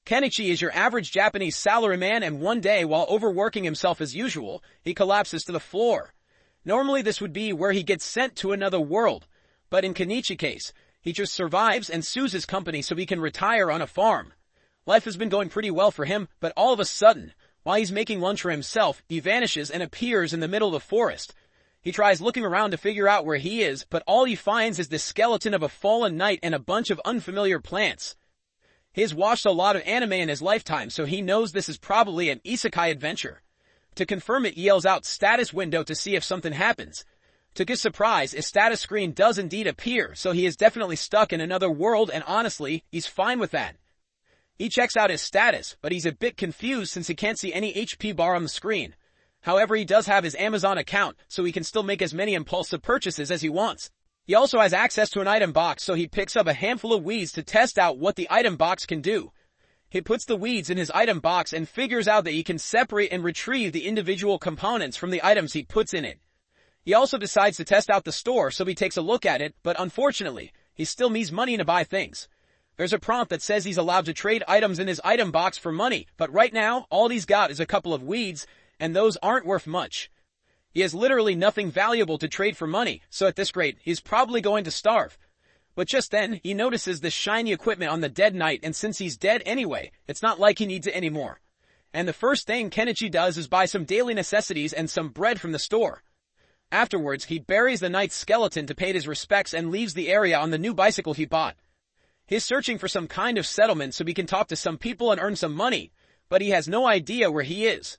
Kenichi is your average Japanese salaryman, and one day, while overworking himself as usual, he collapses to the floor. Normally this would be where he gets sent to another world, but in Kenichi's case, he just survives and sues his company so he can retire on a farm. Life has been going pretty well for him, but all of a sudden, while he's making lunch for himself, he vanishes and appears in the middle of the forest. He tries looking around to figure out where he is, but all he finds is the skeleton of a fallen knight and a bunch of unfamiliar plants. He has watched a lot of anime in his lifetime, so he knows this is probably an isekai adventure. To confirm it, he yells out status window to see if something happens. To his surprise, a status screen does indeed appear, so he is definitely stuck in another world, and honestly, he's fine with that. He checks out his status, but he's a bit confused since he can't see any HP bar on the screen. However, he does have his Amazon account, so he can still make as many impulsive purchases as he wants. He also has access to an item box, so he picks up a handful of weeds to test out what the item box can do. He puts the weeds in his item box and figures out that he can separate and retrieve the individual components from the items he puts in it. He also decides to test out the store, so he takes a look at it, but unfortunately, he still needs money to buy things. There's a prompt that says he's allowed to trade items in his item box for money, but right now, all he's got is a couple of weeds, and those aren't worth much. He has literally nothing valuable to trade for money, so at this rate, he's probably going to starve. But just then, he notices this shiny equipment on the dead knight, and since he's dead anyway, it's not like he needs it anymore. And the first thing Kenichi does is buy some daily necessities and some bread from the store. Afterwards, he buries the knight's skeleton to pay his respects and leaves the area on the new bicycle he bought. He's searching for some kind of settlement so he can talk to some people and earn some money, but he has no idea where he is.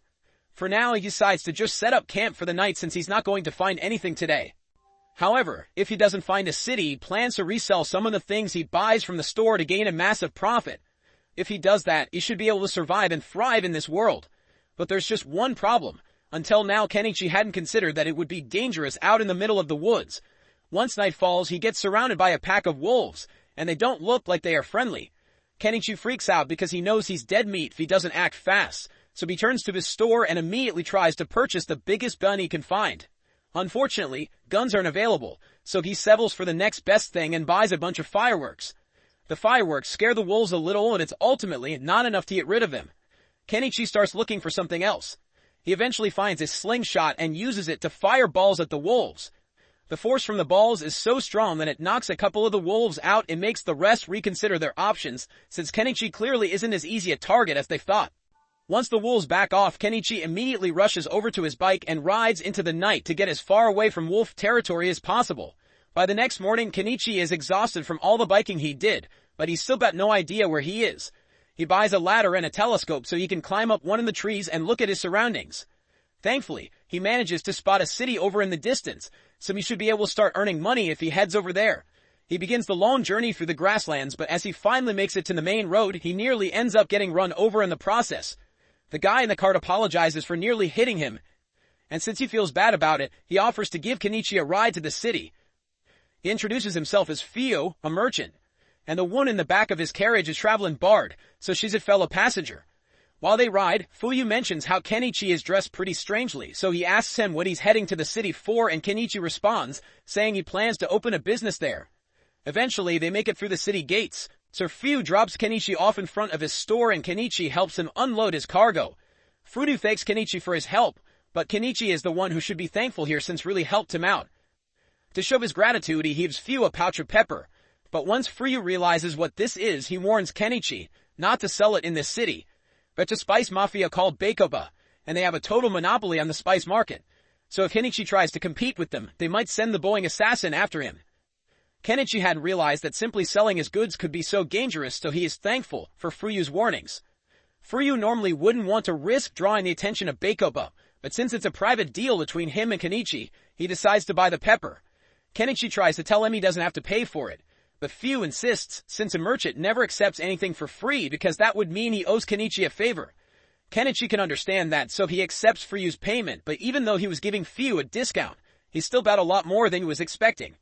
For now, he decides to just set up camp for the night since he's not going to find anything today. However, if he doesn't find a city, he plans to resell some of the things he buys from the store to gain a massive profit. If he does that, he should be able to survive and thrive in this world. But there's just one problem. Until now, Kenichi hadn't considered that it would be dangerous out in the middle of the woods. Once night falls, he gets surrounded by a pack of wolves, and they don't look like they are friendly. Kenichi freaks out because he knows he's dead meat if he doesn't act fast, so he turns to his store and immediately tries to purchase the biggest gun he can find. Unfortunately, guns aren't available, so he settles for the next best thing and buys a bunch of fireworks. The fireworks scare the wolves a little, and it's ultimately not enough to get rid of them. Kenichi starts looking for something else. He eventually finds his slingshot and uses it to fire balls at the wolves. The force from the balls is so strong that it knocks a couple of the wolves out and makes the rest reconsider their options, since Kenichi clearly isn't as easy a target as they thought. Once the wolves back off, Kenichi immediately rushes over to his bike and rides into the night to get as far away from wolf territory as possible. By the next morning, Kenichi is exhausted from all the biking he did, but he's still got no idea where he is. He buys a ladder and a telescope so he can climb up one of the trees and look at his surroundings. Thankfully, he manages to spot a city over in the distance, so he should be able to start earning money if he heads over there. He begins the long journey through the grasslands, but as he finally makes it to the main road, he nearly ends up getting run over in the process. The guy in the cart apologizes for nearly hitting him, and since he feels bad about it, he offers to give Kenichi a ride to the city. He introduces himself as Fio, a merchant, and the woman in the back of his carriage is traveling Bard, so she's a fellow passenger. While they ride, Fuyu mentions how Kenichi is dressed pretty strangely, so he asks him what he's heading to the city for, and Kenichi responds, saying he plans to open a business there. Eventually, they make it through the city gates. So Fuyu drops Kenichi off in front of his store and Kenichi helps him unload his cargo. Fuyu thanks Kenichi for his help, but Kenichi is the one who should be thankful here since really helped him out. To show his gratitude, he gives Fuyu a pouch of pepper. But once Fuyu realizes what this is, he warns Kenichi not to sell it in this city. But a spice mafia called Bacopa, and they have a total monopoly on the spice market. So if Kenichi tries to compete with them, they might send the Boeing assassin after him. Kenichi hadn't realized that simply selling his goods could be so dangerous, so he is thankful for Fuyu's warnings. Fuyu normally wouldn't want to risk drawing the attention of Bacopa, but since it's a private deal between him and Kenichi, he decides to buy the pepper. Kenichi tries to tell him he doesn't have to pay for it, but Fuyu insists since a merchant never accepts anything for free because that would mean he owes Kenichi a favor. Kenichi can understand that, so he accepts Fuyu's payment, but even though he was giving Fuyu a discount, he still got a lot more than he was expecting.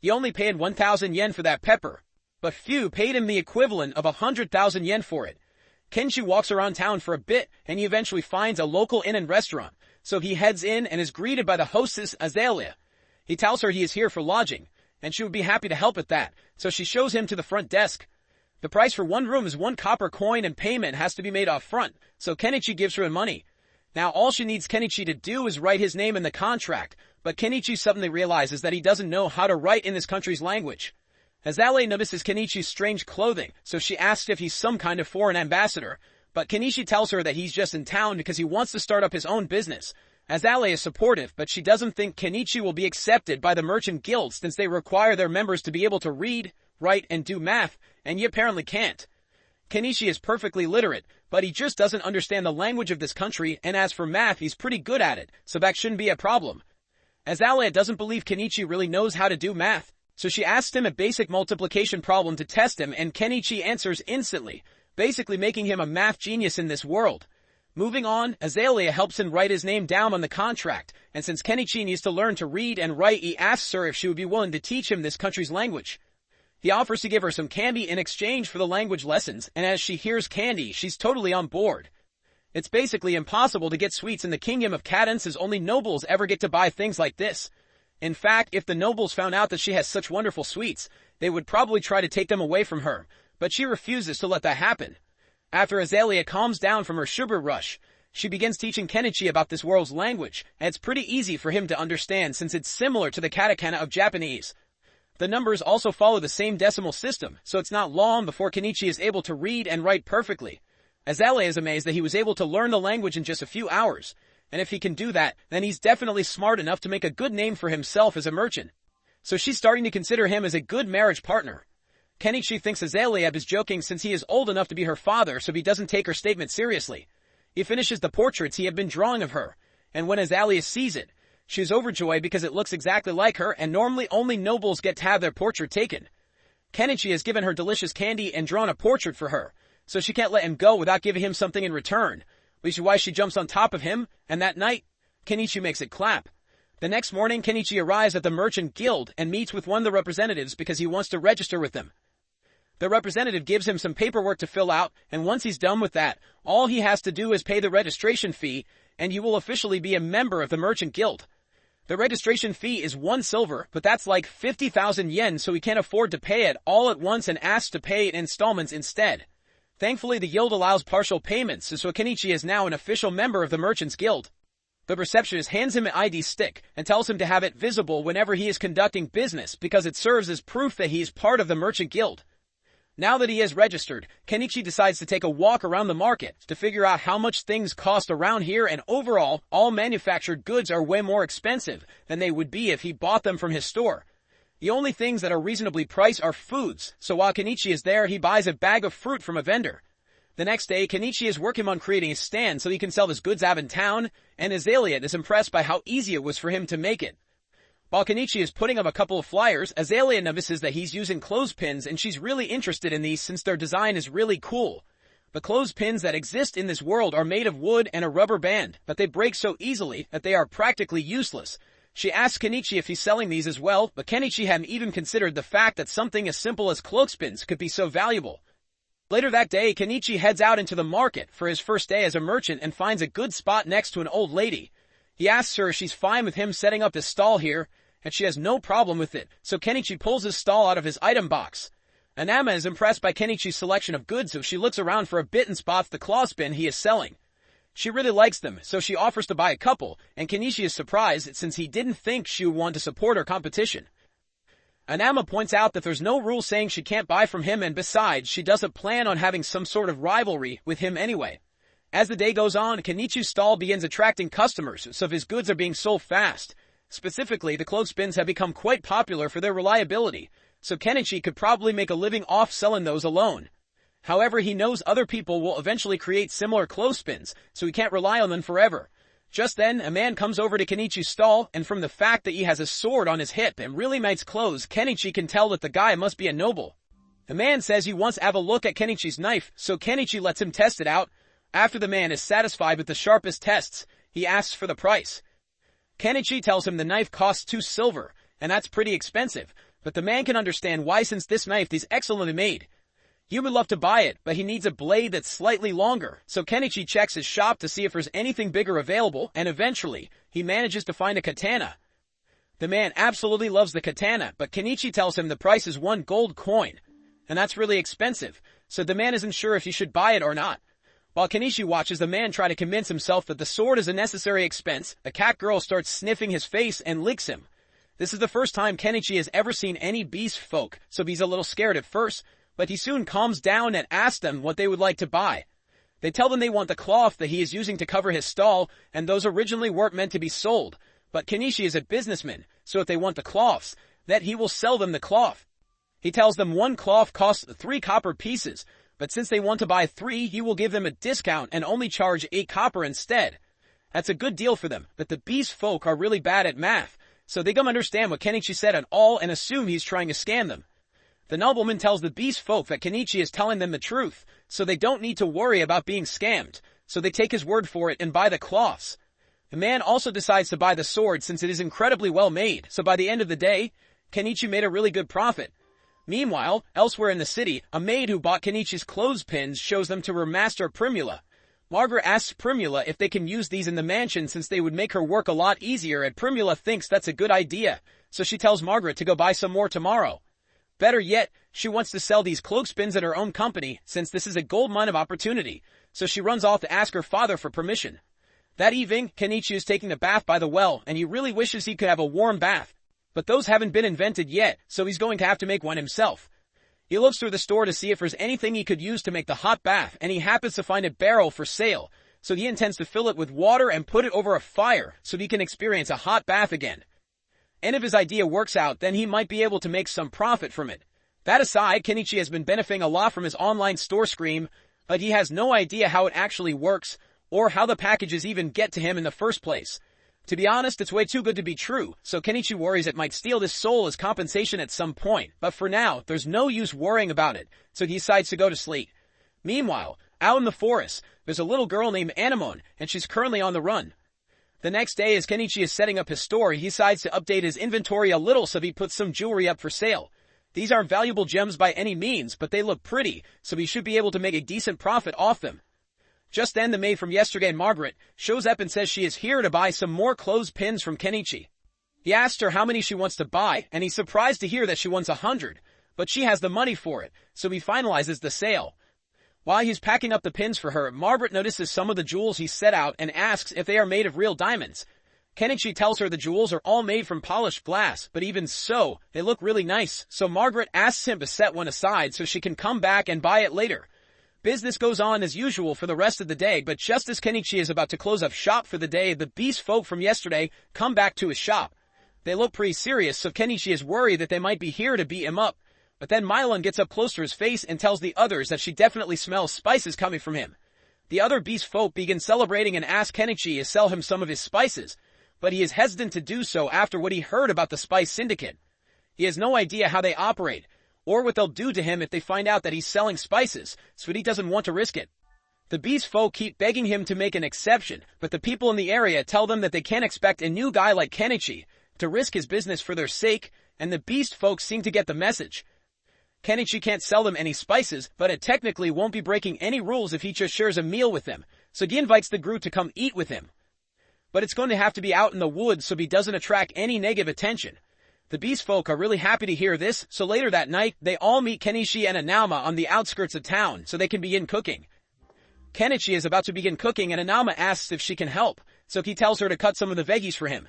He only paid 1,000 yen for that pepper, but Fuyu paid him the equivalent of 100,000 yen for it. Kenichi walks around town for a bit, and he eventually finds a local inn and restaurant, so he heads in and is greeted by the hostess Azalea. He tells her he is here for lodging, and she would be happy to help at that, so she shows him to the front desk. The price for one room is 1 copper coin and payment has to be made off front, so Kenichi gives her the money. Now all she needs Kenichi to do is write his name in the contract, but Kenichi suddenly realizes that he doesn't know how to write in this country's language. Azalea notices Kenichi's strange clothing, so she asks if he's some kind of foreign ambassador, but Kenichi tells her that he's just in town because he wants to start up his own business. Azalea is supportive, but she doesn't think Kenichi will be accepted by the merchant guild since they require their members to be able to read, write, and do math, and he apparently can't. Kenichi is perfectly literate, but he just doesn't understand the language of this country, and as for math, he's pretty good at it, so that shouldn't be a problem. Azalea doesn't believe Kenichi really knows how to do math, so she asks him a basic multiplication problem to test him, and Kenichi answers instantly, basically making him a math genius in this world. Moving on, Azalea helps him write his name down on the contract, and since Kenichi needs to learn to read and write, he asks her if she would be willing to teach him this country's language. He offers to give her some candy in exchange for the language lessons, and as she hears candy, she's totally on board. It's basically impossible to get sweets in the kingdom of Cadence as only nobles ever get to buy things like this. In fact, if the nobles found out that she has such wonderful sweets, they would probably try to take them away from her, but she refuses to let that happen. After Azalea calms down from her sugar rush, she begins teaching Kenichi about this world's language, and it's pretty easy for him to understand since it's similar to the katakana of Japanese. The numbers also follow the same decimal system, so it's not long before Kenichi is able to read and write perfectly. Azalea is amazed that he was able to learn the language in just a few hours, and if he can do that, then he's definitely smart enough to make a good name for himself as a merchant. So she's starting to consider him as a good marriage partner. Kenichi thinks Azalea is joking since he is old enough to be her father, so he doesn't take her statement seriously. He finishes the portraits he had been drawing of her, and when Azalea sees it, she's overjoyed because it looks exactly like her, and normally only nobles get to have their portrait taken. Kenichi has given her delicious candy and drawn a portrait for her, so she can't let him go without giving him something in return, which is why she jumps on top of him, and that night, Kenichi makes it clap. The next morning, Kenichi arrives at the merchant guild and meets with one of the representatives because he wants to register with them. The representative gives him some paperwork to fill out, and once he's done with that, all he has to do is pay the registration fee, and you will officially be a member of the merchant guild. The registration fee is 1 silver, but that's like 50,000 yen, so he can't afford to pay it all at once and asks to pay it in installments instead. Thankfully, the guild allows partial payments, so Kenichi is now an official member of the merchants guild. The receptionist hands him an ID stick and tells him to have it visible whenever he is conducting business because it serves as proof that he is part of the merchant guild. Now that he is registered, Kenichi decides to take a walk around the market to figure out how much things cost around here, and overall, all manufactured goods are way more expensive than they would be if he bought them from his store. The only things that are reasonably priced are foods, so while Kenichi is there, he buys a bag of fruit from a vendor. The next day, Kenichi is working on creating a stand so he can sell his goods out in town, and Azalea is impressed by how easy it was for him to make it. While Kenichi is putting up a couple of flyers, Azalea notices that he's using clothespins, and she's really interested in these since their design is really cool. The clothespins that exist in this world are made of wood and a rubber band, but they break so easily that they are practically useless. She asks Kenichi if he's selling these as well, but Kenichi hadn't even considered the fact that something as simple as clothespins could be so valuable. Later that day, Kenichi heads out into the market for his first day as a merchant and finds a good spot next to an old lady. He asks her if she's fine with him setting up his stall here, and she has no problem with it, so Kenichi pulls his stall out of his item box. Anama is impressed by Kenichi's selection of goods, so she looks around for a bit and spots the clothespin he is selling. She really likes them, so she offers to buy a couple, and Kenichi is surprised since he didn't think she would want to support her competition. Anama points out that there's no rule saying she can't buy from him, and besides, she doesn't plan on having some sort of rivalry with him anyway. As the day goes on, Kenichi's stall begins attracting customers, so his goods are being sold fast. Specifically, the clothespins have become quite popular for their reliability, so Kenichi could probably make a living off selling those alone. However, he knows other people will eventually create similar clothespins, so he can't rely on them forever. Just then, a man comes over to Kenichi's stall, and from the fact that he has a sword on his hip and really nice clothes, Kenichi can tell that the guy must be a noble. The man says he wants to have a look at Kenichi's knife, so Kenichi lets him test it out. After the man is satisfied with the sharpest tests, he asks for the price. Kenichi tells him the knife costs 2 silver, and that's pretty expensive, but the man can understand why since this knife is excellently made. He would love to buy it, but he needs a blade that's slightly longer, so Kenichi checks his shop to see if there's anything bigger available, and eventually, he manages to find a katana. The man absolutely loves the katana, but Kenichi tells him the price is 1 gold coin, and that's really expensive, so the man isn't sure if he should buy it or not. While Kenichi watches the man try to convince himself that the sword is a necessary expense, the cat girl starts sniffing his face and licks him. This is the first time Kenichi has ever seen any beast folk, so he's a little scared at first, but he soon calms down and asks them what they would like to buy. They tell them they want the cloth that he is using to cover his stall, and those originally weren't meant to be sold. But Kenichi is a businessman, so if they want the cloths, that he will sell them the cloth. He tells them one cloth costs 3 copper pieces, but since they want to buy 3, he will give them a discount and only charge 8 copper instead. That's a good deal for them, but the beast folk are really bad at math, so they don't understand what Kenichi said at all and assume he's trying to scam them. The nobleman tells the beast folk that Kenichi is telling them the truth, so they don't need to worry about being scammed, so they take his word for it and buy the cloths. The man also decides to buy the sword since it is incredibly well made, so by the end of the day, Kenichi made a really good profit. Meanwhile, elsewhere in the city, a maid who bought Kenichi's clothespins shows them to her master Primula. Margaret asks Primula if they can use these in the mansion since they would make her work a lot easier, and Primula thinks that's a good idea, so she tells Margaret to go buy some more tomorrow. Better yet, she wants to sell these clothespins at her own company since this is a goldmine of opportunity, so she runs off to ask her father for permission. That evening, Kenichi is taking a bath by the well, and he really wishes he could have a warm bath. But those haven't been invented yet, so he's going to have to make one himself. He looks through the store to see if there's anything he could use to make the hot bath, and he happens to find a barrel for sale, so he intends to fill it with water and put it over a fire so he can experience a hot bath again. And if his idea works out, then he might be able to make some profit from it. That aside, Kenichi has been benefiting a lot from his online store Scream, but he has no idea how it actually works, or how the packages even get to him in the first place. To be honest, it's way too good to be true, so Kenichi worries it might steal his soul as compensation at some point, but for now, there's no use worrying about it, so he decides to go to sleep. Meanwhile, out in the forest, there's a little girl named Anemone, and she's currently on the run. The next day, as Kenichi is setting up his store, he decides to update his inventory a little so he puts some jewelry up for sale. These aren't valuable gems by any means, but they look pretty, so he should be able to make a decent profit off them. Just then, the maid from yesterday, Margaret, shows up and says she is here to buy some more clothespins from Kenichi. He asks her how many she wants to buy, and he's surprised to hear that she wants 100, but she has the money for it, so he finalizes the sale. While he's packing up the pins for her, Margaret notices some of the jewels he set out and asks if they are made of real diamonds. Kenichi tells her the jewels are all made from polished glass, but even so, they look really nice, so Margaret asks him to set one aside so she can come back and buy it later. Business goes on as usual for the rest of the day, but just as Kenichi is about to close up shop for the day, the beast folk from yesterday come back to his shop. They look pretty serious, so Kenichi is worried that they might be here to beat him up. But then Mylan gets up close to his face and tells the others that she definitely smells spices coming from him. The other beast folk begin celebrating and ask Kenichi to sell him some of his spices, but he is hesitant to do so after what he heard about the Spice Syndicate. He has no idea how they operate, or what they'll do to him if they find out that he's selling spices, so he doesn't want to risk it. The beast folk keep begging him to make an exception, but the people in the area tell them that they can't expect a new guy like Kenichi to risk his business for their sake, and the beast folk seem to get the message. Kenichi can't sell them any spices, but it technically won't be breaking any rules if he just shares a meal with them, so he invites the group to come eat with him. But it's going to have to be out in the woods so he doesn't attract any negative attention. The beast folk are really happy to hear this, so later that night, they all meet Kenichi and Anama on the outskirts of town so they can begin cooking. Kenichi is about to begin cooking and Anama asks if she can help, so he tells her to cut some of the veggies for him.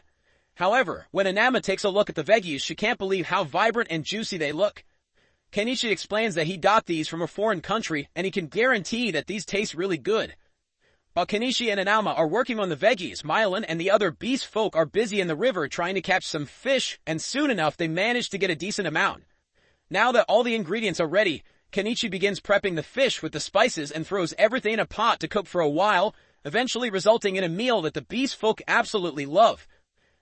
However, when Anama takes a look at the veggies, she can't believe how vibrant and juicy they look. Kenichi explains that he got these from a foreign country and he can guarantee that these taste really good. While Kenichi and Anama are working on the veggies, Mylan and the other beast folk are busy in the river trying to catch some fish, and soon enough they manage to get a decent amount. Now that all the ingredients are ready, Kenichi begins prepping the fish with the spices and throws everything in a pot to cook for a while, eventually resulting in a meal that the beast folk absolutely love.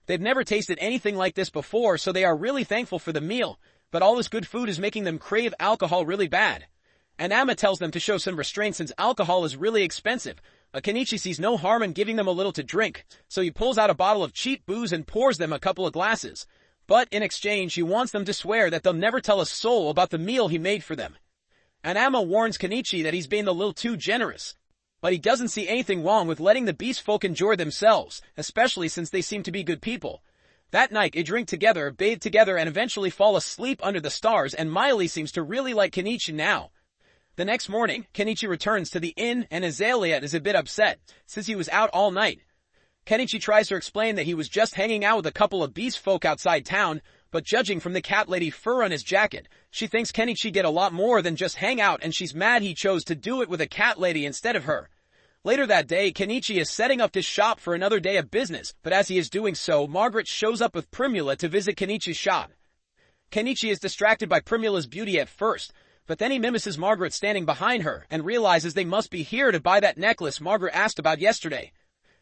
They've never tasted anything like this before, so they are really thankful for the meal, but all this good food is making them crave alcohol really bad. Anama tells them to show some restraint since alcohol is really expensive, but Kenichi sees no harm in giving them a little to drink, so he pulls out a bottle of cheap booze and pours them a couple of glasses. But in exchange, he wants them to swear that they'll never tell a soul about the meal he made for them. Anama warns Kenichi that he's being a little too generous, but he doesn't see anything wrong with letting the beast folk enjoy themselves, especially since they seem to be good people. That night, they drink together, bathe together, and eventually fall asleep under the stars, and Miley seems to really like Kenichi now. The next morning, Kenichi returns to the inn and Azalea is a bit upset, since he was out all night. Kenichi tries to explain that he was just hanging out with a couple of beast folk outside town, but judging from the cat lady fur on his jacket, she thinks Kenichi did a lot more than just hang out and she's mad he chose to do it with a cat lady instead of her. Later that day, Kenichi is setting up his shop for another day of business, but as he is doing so, Margaret shows up with Primula to visit Kenichi's shop. Kenichi is distracted by Primula's beauty at first, but then he mimeses Margaret standing behind her and realizes they must be here to buy that necklace Margaret asked about yesterday.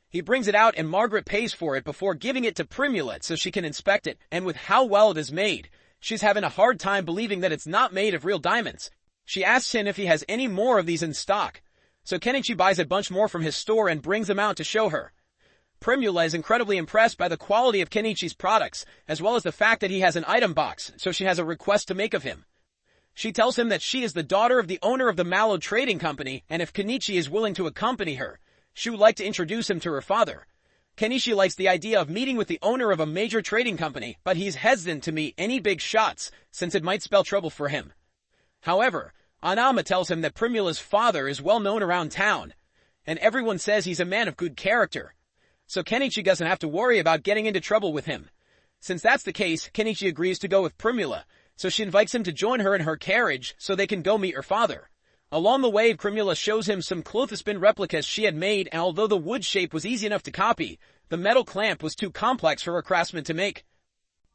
He brings it out and Margaret pays for it before giving it to Primula so she can inspect it, and with how well it is made, she's having a hard time believing that it's not made of real diamonds. She asks him if he has any more of these in stock. So Kenichi buys a bunch more from his store and brings them out to show her. Primula is incredibly impressed by the quality of Kenichi's products, as well as the fact that he has an item box, so she has a request to make of him. She tells him that she is the daughter of the owner of the Mallow Trading Company, and if Kenichi is willing to accompany her, she would like to introduce him to her father. Kenichi likes the idea of meeting with the owner of a major trading company, but he's hesitant to meet any big shots, since it might spell trouble for him. However, Anama tells him that Primula's father is well known around town, and everyone says he's a man of good character. So Kenichi doesn't have to worry about getting into trouble with him. Since that's the case, Kenichi agrees to go with Primula, so she invites him to join her in her carriage so they can go meet her father. Along the way, Primula shows him some clothespin replicas she had made, and although the wood shape was easy enough to copy, the metal clamp was too complex for a craftsman to make.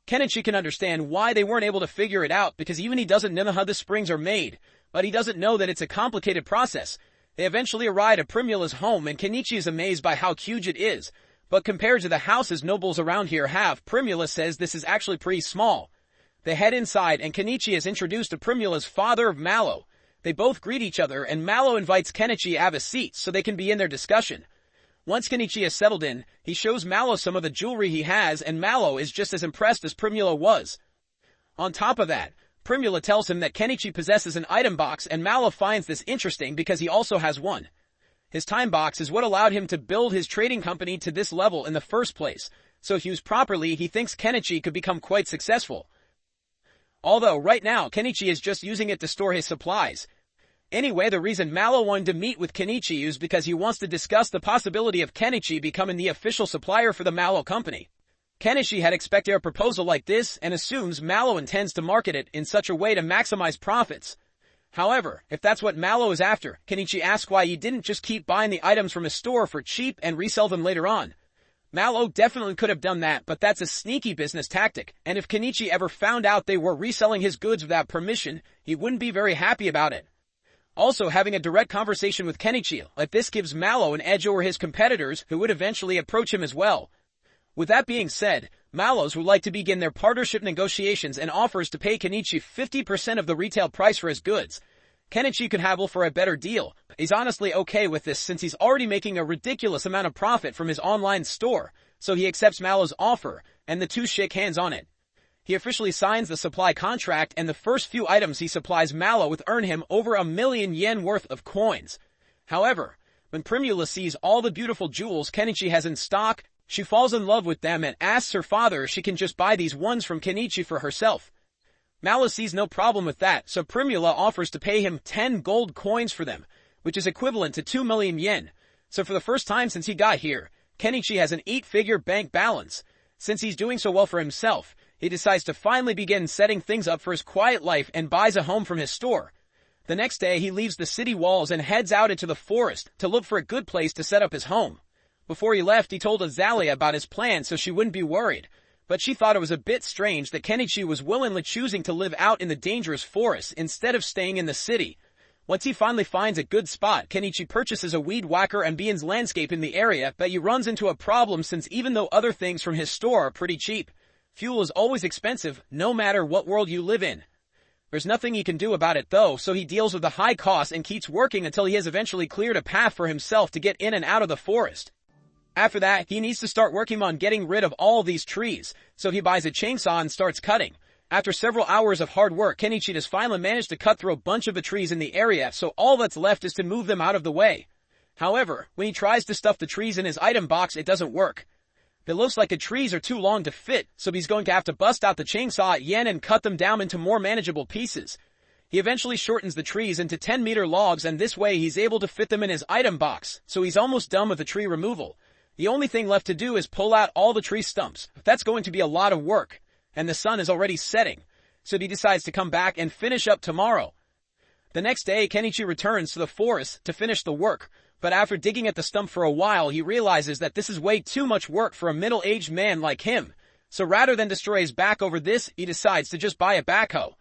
Kenichi can understand why they weren't able to figure it out, because even he doesn't know how the springs are made, but he doesn't know that it's a complicated process. They eventually arrive at Primula's home, and Kenichi is amazed by how huge it is, but compared to the houses nobles around here have, Primula says this is actually pretty small. They head inside, and Kenichi is introduced to Primula's father of Mallow. They both greet each other, and Mallow invites Kenichi to have a seat so they can begin their discussion. Once Kenichi is settled in, he shows Mallow some of the jewelry he has, and Mallow is just as impressed as Primula was. On top of that, Primula tells him that Kenichi possesses an item box, and Mallow finds this interesting because he also has one. His time box is what allowed him to build his trading company to this level in the first place, so if used properly, he thinks Kenichi could become quite successful. Although, right now, Kenichi is just using it to store his supplies. Anyway, the reason Mallow wanted to meet with Kenichi is because he wants to discuss the possibility of Kenichi becoming the official supplier for the Mallow company. Kenichi had expected a proposal like this and assumes Mallow intends to market it in such a way to maximize profits. However, if that's what Mallow is after, Kenichi asks why he didn't just keep buying the items from his store for cheap and resell them later on. Mallow definitely could have done that, but that's a sneaky business tactic, and if Kenichi ever found out they were reselling his goods without permission, he wouldn't be very happy about it. Also, having a direct conversation with Kenichi like this gives Mallow an edge over his competitors who would eventually approach him as well. With that being said, Mallows would like to begin their partnership negotiations and offers to pay Kenichi 50% of the retail price for his goods. Kenichi could haggle for a better deal. He's honestly okay with this since he's already making a ridiculous amount of profit from his online store, so he accepts Mallow's offer, and the two shake hands on it. He officially signs the supply contract, and the first few items he supplies Mallow with earn him over 1,000,000 yen worth of coins. However, when Primula sees all the beautiful jewels Kenichi has in stock, she falls in love with them and asks her father if she can just buy these ones from Kenichi for herself. Mallow sees no problem with that, so Primula offers to pay him 10 gold coins for them, which is equivalent to 2,000,000 yen. So for the first time since he got here, Kenichi has an 8-figure bank balance. Since he's doing so well for himself, he decides to finally begin setting things up for his quiet life and buys a home from his store. The next day, he leaves the city walls and heads out into the forest to look for a good place to set up his home. Before he left, he told Azalea about his plan so she wouldn't be worried, but she thought it was a bit strange that Kenichi was willingly choosing to live out in the dangerous forest instead of staying in the city. Once he finally finds a good spot, Kenichi purchases a weed whacker and begins landscaping the area, but he runs into a problem since even though other things from his store are pretty cheap, fuel is always expensive, no matter what world you live in. There's nothing he can do about it though, so he deals with the high costs and keeps working until he has eventually cleared a path for himself to get in and out of the forest. After that, he needs to start working on getting rid of all these trees, so he buys a chainsaw and starts cutting. After several hours of hard work, Kenichi has finally managed to cut through a bunch of the trees in the area, so all that's left is to move them out of the way. However, when he tries to stuff the trees in his item box, it doesn't work. It looks like the trees are too long to fit, so he's going to have to bust out the chainsaw at Yen and cut them down into more manageable pieces. He eventually shortens the trees into 10-meter logs, and this way he's able to fit them in his item box, so he's almost done with the tree removal. The only thing left to do is pull out all the tree stumps. That's going to be a lot of work, and the sun is already setting, so he decides to come back and finish up tomorrow. The next day, Kenichi returns to the forest to finish the work, but after digging at the stump for a while, he realizes that this is way too much work for a middle-aged man like him. So rather than destroy his back over this, he decides to just buy a backhoe.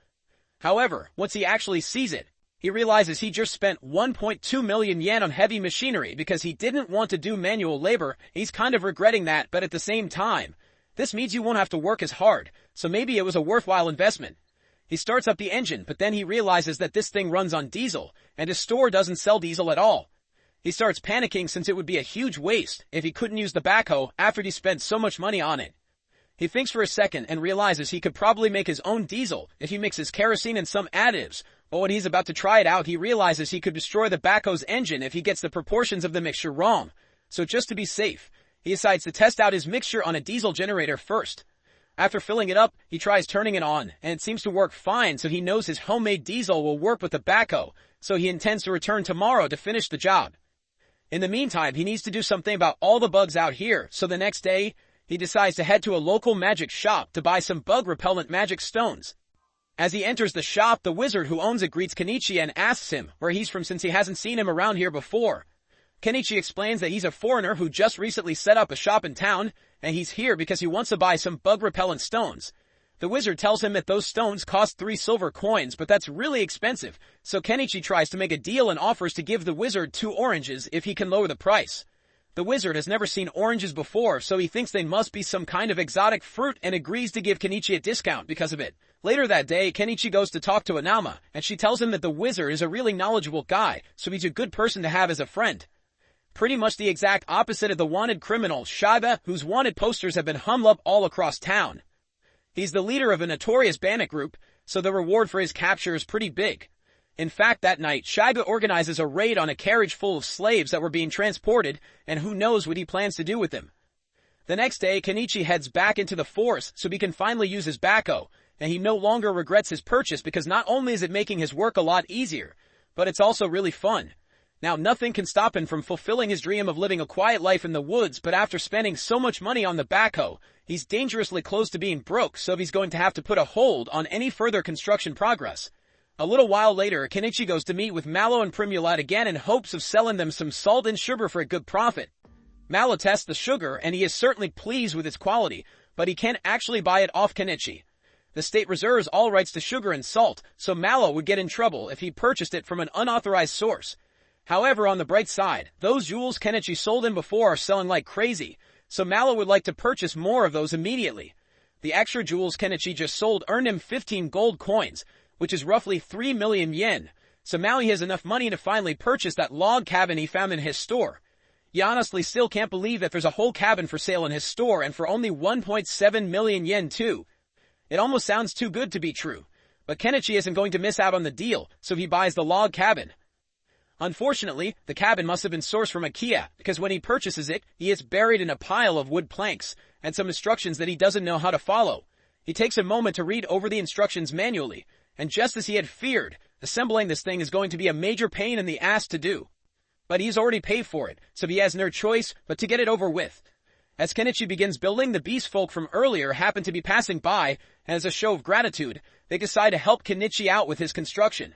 However, once he actually sees it, he realizes he just spent 1.2 million yen on heavy machinery because he didn't want to do manual labor. He's kind of regretting that, but at the same time, this means you won't have to work as hard, so maybe it was a worthwhile investment. He starts up the engine, but then he realizes that this thing runs on diesel, and his store doesn't sell diesel at all. He starts panicking since it would be a huge waste if he couldn't use the backhoe after he spent so much money on it. He thinks for a second and realizes he could probably make his own diesel if he mixes kerosene and some additives, but when he's about to try it out, he realizes he could destroy the backhoe's engine if he gets the proportions of the mixture wrong. So just to be safe, he decides to test out his mixture on a diesel generator first. After filling it up, he tries turning it on, and it seems to work fine, so he knows his homemade diesel will work with the backhoe, so he intends to return tomorrow to finish the job. In the meantime, he needs to do something about all the bugs out here, so the next day, he decides to head to a local magic shop to buy some bug-repellent magic stones. As he enters the shop, the wizard who owns it greets Kenichi and asks him where he's from since he hasn't seen him around here before. Kenichi explains that he's a foreigner who just recently set up a shop in town, and he's here because he wants to buy some bug-repellent stones. The wizard tells him that those stones cost 3 silver coins, but that's really expensive, so Kenichi tries to make a deal and offers to give the wizard 2 oranges if he can lower the price. The wizard has never seen oranges before, so he thinks they must be some kind of exotic fruit and agrees to give Kenichi a discount because of it. Later that day, Kenichi goes to talk to Anama, and she tells him that the wizard is a really knowledgeable guy, so he's a good person to have as a friend. Pretty much the exact opposite of the wanted criminal, Shiba, whose wanted posters have been hung up all across town. He's the leader of a notorious bandit group, so the reward for his capture is pretty big. In fact, that night, Shiba organizes a raid on a carriage full of slaves that were being transported, and who knows what he plans to do with them. The next day, Kenichi heads back into the forest so he can finally use his backhoe, and he no longer regrets his purchase because not only is it making his work a lot easier, but it's also really fun. Now, nothing can stop him from fulfilling his dream of living a quiet life in the woods, but after spending so much money on the backhoe, he's dangerously close to being broke, so he's going to have to put a hold on any further construction progress. A little while later, Kenichi goes to meet with Mallow and Primulette again in hopes of selling them some salt and sugar for a good profit. Mallow tests the sugar, and he is certainly pleased with its quality, but he can't actually buy it off Kenichi. The state reserves all rights to sugar and salt, so Mallow would get in trouble if he purchased it from an unauthorized source. However, on the bright side, those jewels Kenichi sold him before are selling like crazy, so Mallow would like to purchase more of those immediately. The extra jewels Kenichi just sold earned him 15 gold coins, which is roughly 3 million yen, so now he has enough money to finally purchase that log cabin he found in his store. He honestly still can't believe that there's a whole cabin for sale in his store and for only 1.7 million yen too. It almost sounds too good to be true, but Kenichi isn't going to miss out on the deal, so he buys the log cabin. Unfortunately, the cabin must have been sourced from IKEA, because when he purchases it, he is buried in a pile of wood planks and some instructions that he doesn't know how to follow. He takes a moment to read over the instructions manually, and just as he had feared, assembling this thing is going to be a major pain in the ass to do. But he's already paid for it, so he has no choice but to get it over with. As Kenichi begins building, the beast folk from earlier happen to be passing by, and as a show of gratitude, they decide to help Kenichi out with his construction.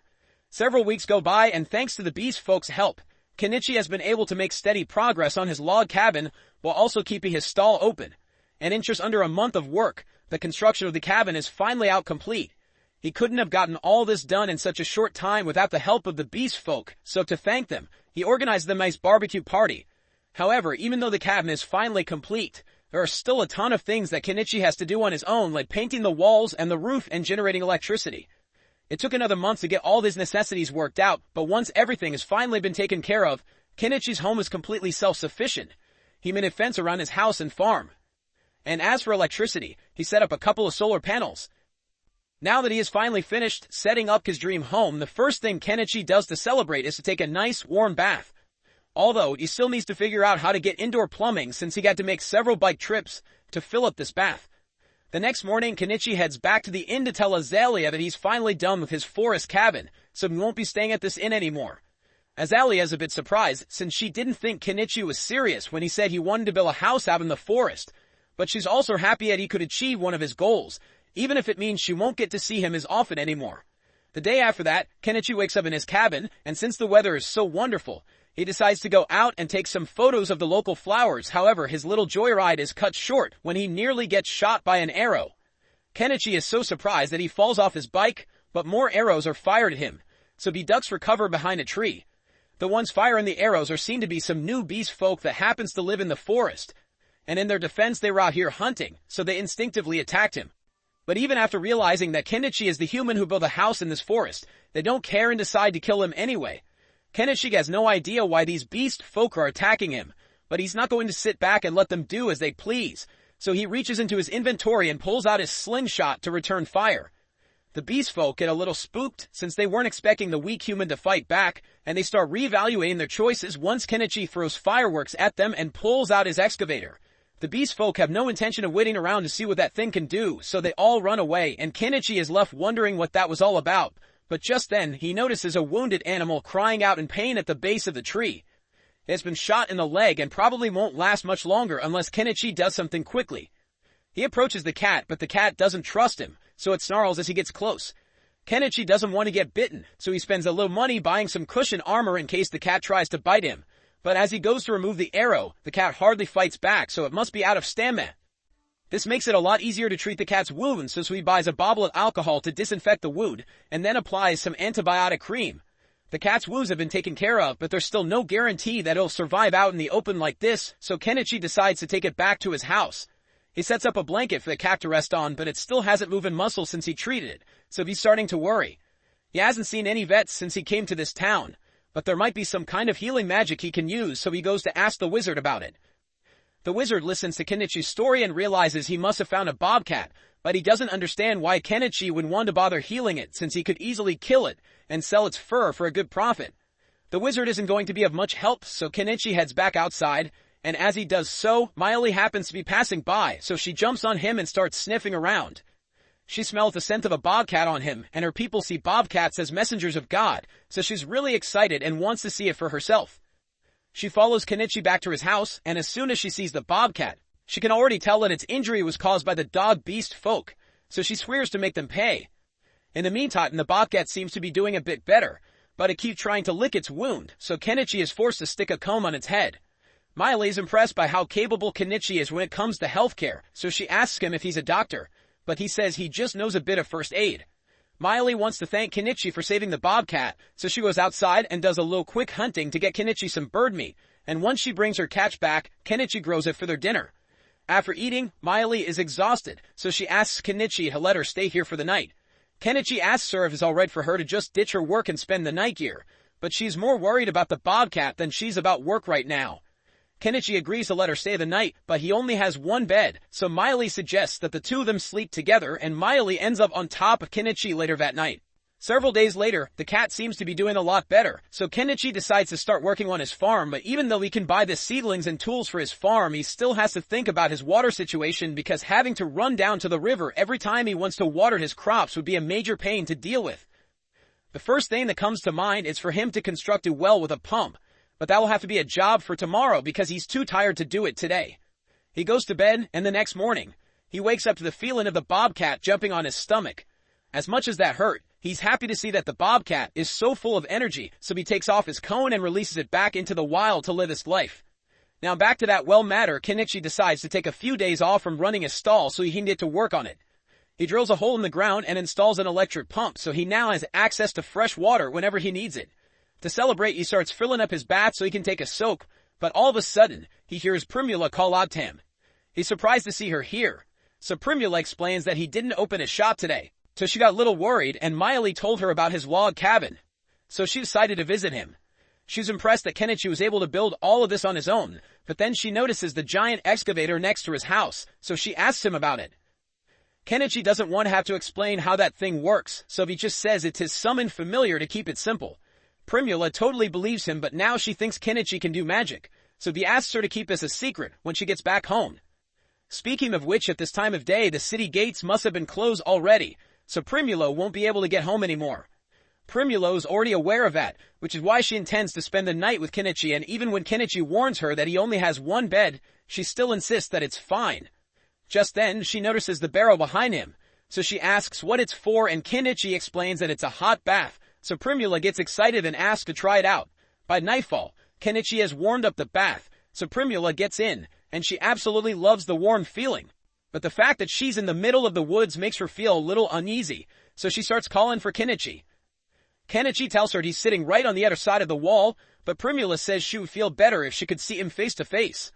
Several weeks go by, and thanks to the beast folks' help, Kenichi has been able to make steady progress on his log cabin while also keeping his stall open. And in just under a month of work, the construction of the cabin is finally out complete. He couldn't have gotten all this done in such a short time without the help of the beast folk, so to thank them, he organized a nice barbecue party. However, even though the cabin is finally complete, there are still a ton of things that Kenichi has to do on his own, like painting the walls and the roof and generating electricity. It took another month to get all these necessities worked out, but once everything has finally been taken care of, Kenichi's home is completely self-sufficient. He made a fence around his house and farm. And as for electricity, he set up a couple of solar panels. Now that he has finally finished setting up his dream home, the first thing Kenichi does to celebrate is to take a nice warm bath. Although, he still needs to figure out how to get indoor plumbing since he got to make several bike trips to fill up this bath. The next morning, Kenichi heads back to the inn to tell Azalea that he's finally done with his forest cabin, so he won't be staying at this inn anymore. Azalea is a bit surprised, since she didn't think Kenichi was serious when he said he wanted to build a house out in the forest. But she's also happy that he could achieve one of his goals, even if it means she won't get to see him as often anymore. The day after that, Kenichi wakes up in his cabin, and since the weather is so wonderful, he decides to go out and take some photos of the local flowers. However, his little joyride is cut short when he nearly gets shot by an arrow. Kenichi is so surprised that he falls off his bike, but more arrows are fired at him, so he ducks for cover behind a tree. The ones firing the arrows are seen to be some new beast folk that happens to live in the forest, and in their defense they were out here hunting, so they instinctively attacked him. But even after realizing that Kenichi is the human who built a house in this forest, they don't care and decide to kill him anyway. Kenichi has no idea why these beast folk are attacking him, but he's not going to sit back and let them do as they please, so he reaches into his inventory and pulls out his slingshot to return fire. The beast folk get a little spooked since they weren't expecting the weak human to fight back, and they start reevaluating their choices once Kenichi throws fireworks at them and pulls out his excavator. The beast folk have no intention of waiting around to see what that thing can do, so they all run away, and Kenichi is left wondering what that was all about. But just then, he notices a wounded animal crying out in pain at the base of the tree. It has been shot in the leg and probably won't last much longer unless Kenichi does something quickly. He approaches the cat, but the cat doesn't trust him, so it snarls as he gets close. Kenichi doesn't want to get bitten, so he spends a little money buying some cushion armor in case the cat tries to bite him. But as he goes to remove the arrow, the cat hardly fights back, so it must be out of stamina. This makes it a lot easier to treat the cat's wounds, so he buys a bottle of alcohol to disinfect the wound, and then applies some antibiotic cream. The cat's wounds have been taken care of, but there's still no guarantee that it'll survive out in the open like this, so Kenichi decides to take it back to his house. He sets up a blanket for the cat to rest on, but it still hasn't moved a muscle since he treated it, so he's starting to worry. He hasn't seen any vets since he came to this town, but there might be some kind of healing magic he can use, so he goes to ask the wizard about it. The wizard listens to Kenichi's story and realizes he must have found a bobcat, but he doesn't understand why Kenichi would want to bother healing it since he could easily kill it and sell its fur for a good profit. The wizard isn't going to be of much help, so Kenichi heads back outside, and as he does so, Miley happens to be passing by, so she jumps on him and starts sniffing around. She smells the scent of a bobcat on him, and her people see bobcats as messengers of God, so she's really excited and wants to see it for herself. She follows Kenichi back to his house, and as soon as she sees the bobcat, she can already tell that its injury was caused by the dog beast folk, so she swears to make them pay. In the meantime, the bobcat seems to be doing a bit better, but it keeps trying to lick its wound, so Kenichi is forced to stick a comb on its head. Miley is impressed by how capable Kenichi is when it comes to healthcare, so she asks him if he's a doctor, but he says he just knows a bit of first aid. Miley wants to thank Kenichi for saving the bobcat, so she goes outside and does a little quick hunting to get Kenichi some bird meat, and once she brings her catch back, Kenichi grows it for their dinner. After eating, Miley is exhausted, so she asks Kenichi to let her stay here for the night. Kenichi asks her if it's alright for her to just ditch her work and spend the night here, but she's more worried about the bobcat than she's about work right now. Kenichi agrees to let her stay the night, but he only has one bed, so Miley suggests that the two of them sleep together, and Miley ends up on top of Kenichi later that night. Several days later, the cat seems to be doing a lot better, so Kenichi decides to start working on his farm, but even though he can buy the seedlings and tools for his farm, he still has to think about his water situation because having to run down to the river every time he wants to water his crops would be a major pain to deal with. The first thing that comes to mind is for him to construct a well with a pump, but that will have to be a job for tomorrow because he's too tired to do it today. He goes to bed, and the next morning, he wakes up to the feeling of the bobcat jumping on his stomach. As much as that hurt, he's happy to see that the bobcat is so full of energy, so he takes off his cone and releases it back into the wild to live its life. Now back to that well matter, Kenichi decides to take a few days off from running his stall so he can get to work on it. He drills a hole in the ground and installs an electric pump so he now has access to fresh water whenever he needs it. To celebrate, he starts filling up his bath so he can take a soak, but all of a sudden, he hears Primula call out to him. He's surprised to see her here, so Primula explains that he didn't open his shop today, so she got a little worried and Miley told her about his log cabin, so she decided to visit him. She's impressed that Kenichi was able to build all of this on his own, but then she notices the giant excavator next to his house, so she asks him about it. Kenichi doesn't want to have to explain how that thing works, so he just says it's his summoned familiar to keep it simple. Primula totally believes him, but now she thinks Kenichi can do magic, so he asks her to keep this a secret when she gets back home. Speaking of which, at this time of day, the city gates must have been closed already, so Primula won't be able to get home anymore. Primula is already aware of that, which is why she intends to spend the night with Kenichi, and even when Kenichi warns her that he only has one bed, she still insists that it's fine. Just then, she notices the barrel behind him, so she asks what it's for, and Kenichi explains that it's a hot bath, so Primula gets excited and asks to try it out. By nightfall, Kenichi has warmed up the bath, so Primula gets in, and she absolutely loves the warm feeling. But the fact that she's in the middle of the woods makes her feel a little uneasy, so she starts calling for Kenichi. Kenichi tells her he's sitting right on the other side of the wall, but Primula says she would feel better if she could see him face to face.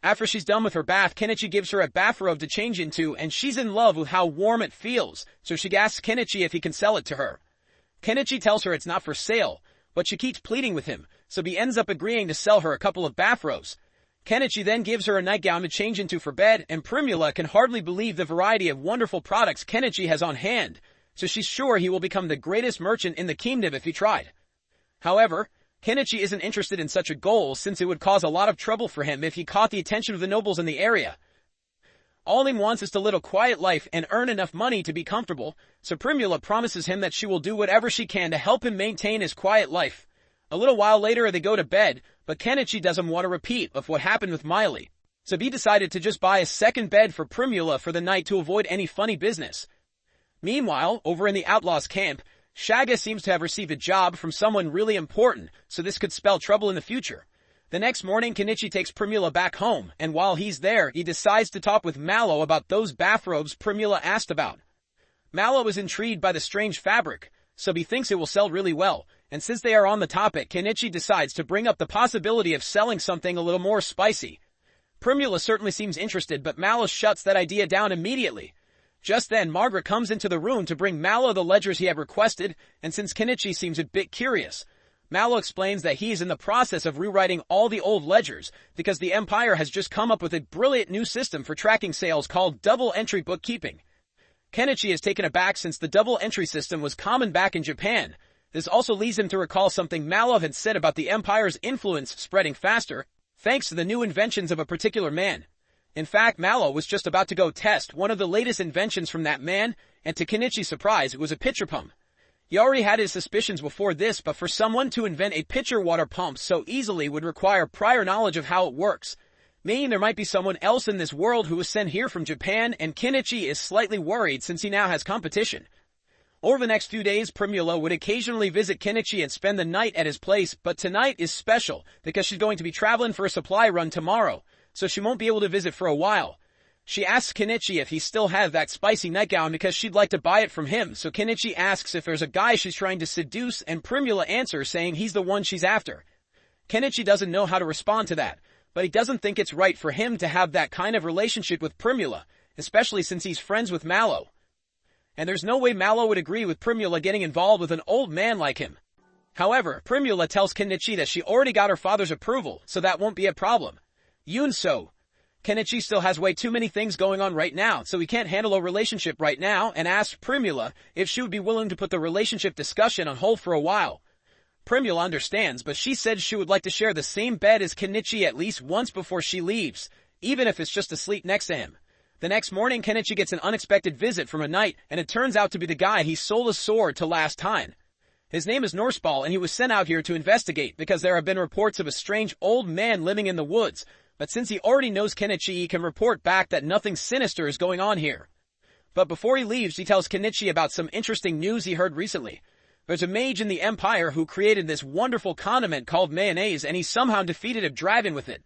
After she's done with her bath, Kenichi gives her a bathrobe to change into, and she's in love with how warm it feels, so she asks Kenichi if he can sell it to her. Kenichi tells her it's not for sale, but she keeps pleading with him, so he ends up agreeing to sell her a couple of bathrobes. Kenichi then gives her a nightgown to change into for bed, and Primula can hardly believe the variety of wonderful products Kenichi has on hand, so she's sure he will become the greatest merchant in the kingdom if he tried. However, Kenichi isn't interested in such a goal, since it would cause a lot of trouble for him if he caught the attention of the nobles in the area. All he wants is to live a quiet life and earn enough money to be comfortable, so Primula promises him that she will do whatever she can to help him maintain his quiet life. A little while later they go to bed, but Kenichi doesn't want a repeat of what happened with Miley, so he decided to just buy a second bed for Primula for the night to avoid any funny business. Meanwhile, over in the outlaws' camp, Shaga seems to have received a job from someone really important, so this could spell trouble in the future. The next morning, Kenichi takes Primula back home, and while he's there, he decides to talk with Mallow about those bathrobes Primula asked about. Mallow is intrigued by the strange fabric, so he thinks it will sell really well, and since they are on the topic, Kenichi decides to bring up the possibility of selling something a little more spicy. Primula certainly seems interested, but Mallow shuts that idea down immediately. Just then, Margaret comes into the room to bring Mallow the ledgers he had requested, and since Kenichi seems a bit curious, Mallow explains that he is in the process of rewriting all the old ledgers because the Empire has just come up with a brilliant new system for tracking sales called double entry bookkeeping. Kenichi is taken aback since the double entry system was common back in Japan. This also leads him to recall something Mallow had said about the Empire's influence spreading faster, thanks to the new inventions of a particular man. In fact, Mallow was just about to go test one of the latest inventions from that man, and to Kenichi's surprise, it was a pitcher pump. He already had his suspicions before this, but for someone to invent a pitcher water pump so easily would require prior knowledge of how it works, meaning there might be someone else in this world who was sent here from Japan, and Kenichi is slightly worried since he now has competition. Over the next few days, Primula would occasionally visit Kenichi and spend the night at his place, but tonight is special because she's going to be traveling for a supply run tomorrow, so she won't be able to visit for a while. She asks Kenichi if he still has that spicy nightgown because she'd like to buy it from him, so Kenichi asks if there's a guy she's trying to seduce, and Primula answers saying he's the one she's after. Kenichi doesn't know how to respond to that, but he doesn't think it's right for him to have that kind of relationship with Primula, especially since he's friends with Mallow. And there's no way Mallow would agree with Primula getting involved with an old man like him. However, Primula tells Kenichi that she already got her father's approval, so that won't be a problem. Yunso. Kenichi still has way too many things going on right now, so he can't handle a relationship right now, and asks Primula if she would be willing to put the relationship discussion on hold for a while. Primula understands, but she said she would like to share the same bed as Kenichi at least once before she leaves, even if it's just to sleep next to him. The next morning, Kenichi gets an unexpected visit from a knight, and it turns out to be the guy he sold a sword to last time. His name is Norseball, and he was sent out here to investigate because there have been reports of a strange old man living in the woods, but since he already knows Kenichi, he can report back that nothing sinister is going on here. But before he leaves, he tells Kenichi about some interesting news he heard recently. There's a mage in the Empire who created this wonderful condiment called mayonnaise, and he somehow defeated a dragon with it.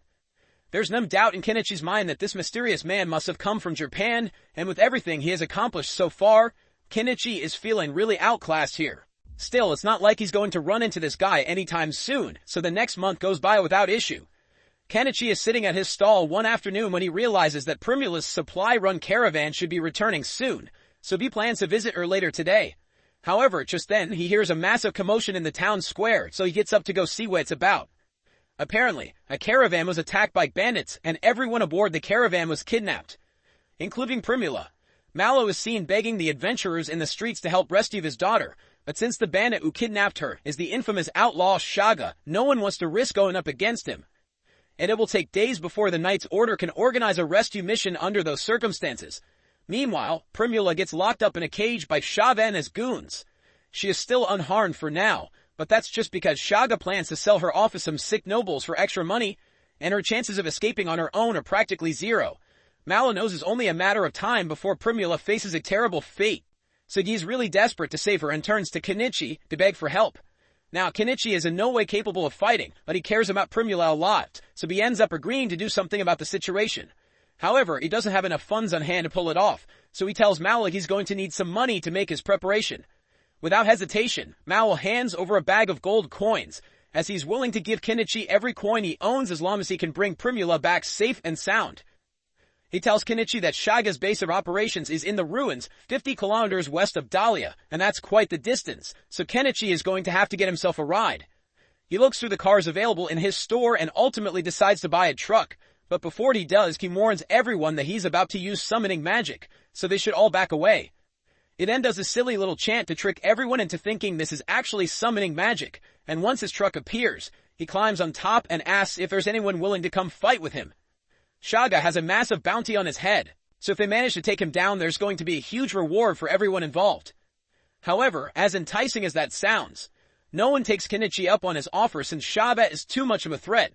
There's no doubt in Kenichi's mind that this mysterious man must have come from Japan, and with everything he has accomplished so far, Kenichi is feeling really outclassed here. Still, it's not like he's going to run into this guy anytime soon, so the next month goes by without issue. Kenichi is sitting at his stall one afternoon when he realizes that Primula's supply-run caravan should be returning soon, so he plans to visit her later today. However, just then, he hears a massive commotion in the town square, so he gets up to go see what it's about. Apparently, a caravan was attacked by bandits, and everyone aboard the caravan was kidnapped, including Primula. Mallow is seen begging the adventurers in the streets to help rescue his daughter, but since the bandit who kidnapped her is the infamous outlaw Shaga, no one wants to risk going up against him. and it will take days before the Knight's Order can organize a rescue mission under those circumstances. Meanwhile, Primula gets locked up in a cage by Shaga and his goons. She is still unharmed for now, but that's just because Shaga plans to sell her off as some sick nobles for extra money, and her chances of escaping on her own are practically zero. Mallow knows it's only a matter of time before Primula faces a terrible fate, so he's really desperate to save her and turns to Kenichi to beg for help. Now, Kenichi is in no way capable of fighting, but he cares about Primula a lot, so he ends up agreeing to do something about the situation. However, he doesn't have enough funds on hand to pull it off, so he tells Mallow he's going to need some money to make his preparation. Without hesitation, Mallow hands over a bag of gold coins, as he's willing to give Kenichi every coin he owns as long as he can bring Primula back safe and sound. He tells Kenichi that Shaga's base of operations is in the ruins 50 kilometers west of Dahlia, and that's quite the distance, so Kenichi is going to have to get himself a ride. He looks through the cars available in his store and ultimately decides to buy a truck, but before he does, he warns everyone that he's about to use summoning magic, so they should all back away. He then does a silly little chant to trick everyone into thinking this is actually summoning magic, and once his truck appears, he climbs on top and asks if there's anyone willing to come fight with him. Shaga has a massive bounty on his head, so if they manage to take him down, there's going to be a huge reward for everyone involved. However, as enticing as that sounds, no one takes Kenichi up on his offer since Shaga is too much of a threat.